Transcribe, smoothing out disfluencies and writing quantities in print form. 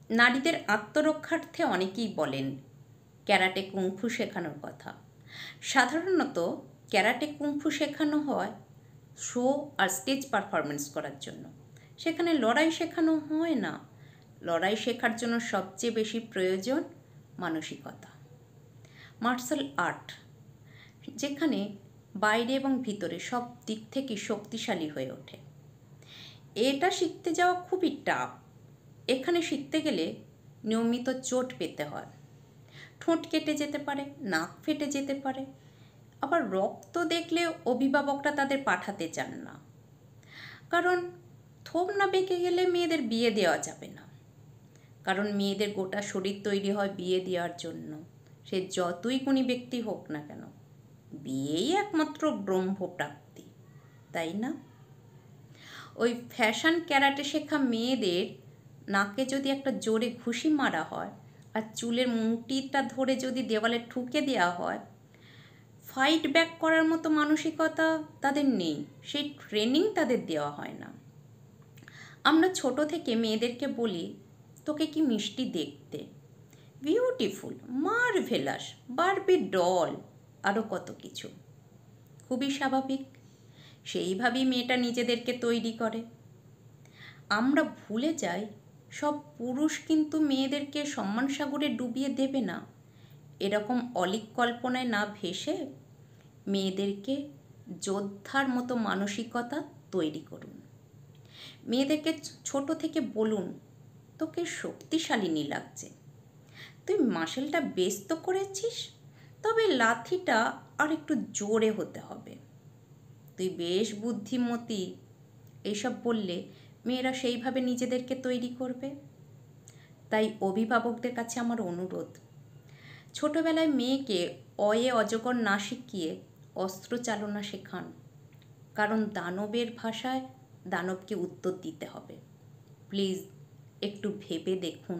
নারীদের আত্মরক্ষার্থে অনেকেই বলেন ক্যারাটে কুংফু শেখানোর কথা। সাধারণত ক্যারাটে কুংফু শেখানো হয় শো আর স্টেজ পারফরমেন্স করার জন্য। সেখানে লড়াই শেখানো হয় না। লড়াই শেখার জন্য সবচেয়ে বেশি প্রয়োজন মানসিকতা। মার্শাল আর্ট যেখানে বাইরে এবং ভিতরে সব দিক থেকে শক্তিশালী হয়ে ওঠে। এটা শিখতে যাওয়া খুবই টাফ। এখানে শিখতে গেলে নিয়মিত চোট পেতে হয়, ঠোঁট কেটে যেতে পারে, নাক ফেটে যেতে পারে, আবার রক্ত দেখলে অভিভাবকরা তাদের পাঠাতে চান না, কারণ থোপ না বেঁকে গেলে মেয়েদের বিয়ে দেওয়া যাবে না। কারণ মেয়েদের গোটা শরীর তৈরি হয় বিয়ে দেওয়ার জন্য, সে যতই গুণী ব্যক্তি হোক না কেন। বিয়েই একমাত্র ব্রহ্মপ্রাপ্তি, তাই না? ওই ফ্যাশন ক্যারাটে শেখা মেয়েদের নাকে যদি একটা জোরে ঘুষি মারা হয় আর চুলের মুঠিটা ধরে যদি দেওয়ালে ঠুকে দেওয়া হয়, ফাইট ব্যাক করার মতো মানসিকতা তাদের নেই। সেই ট্রেনিং তাদের দেওয়া হয় না। আমরা ছোট থেকে মেয়েদেরকে বলি, তোকে কি মিষ্টি দেখতে, বিউটিফুল, মার্ভেলাস, বারবি ডল, আরও কত কিছু। খুবই স্বাভাবিক। সেইভাবেই মেয়েটা নিজেদেরকে তৈরি করে। আমরা ভুলে যাই সব পুরুষ কিন্তু মেয়েদেরকে সম্মান সাগরে ডুবিয়ে দেবে না। এরকম অলীক কল্পনায় না ভেসে মেয়েদেরকে যোদ্ধার মতো মানসিকতা তৈরি করুন। মেয়েদেরকে ছোট থেকে বলুন, তোকে শক্তিশালিনী লাগছে, তুই মাসেলটা বেশ তো করেছিস, তবে লাথিটা আর একটু জোরে হতে হবে, তুই বেশ বুদ্ধিমতী। এইসব বললে মেয়েরা সেইভাবে নিজেদেরকে তৈরি করবে। তাই অভিভাবকদের কাছে আমার অনুরোধ, ছোটবেলায় মেয়েকে অয়ে অজগর না শিখিয়ে অস্ত্র চালনা শেখান। কারণ দানবের ভাষায় দানবকে উত্তর দিতে হবে। প্লিজ একটু ভেবে দেখুন।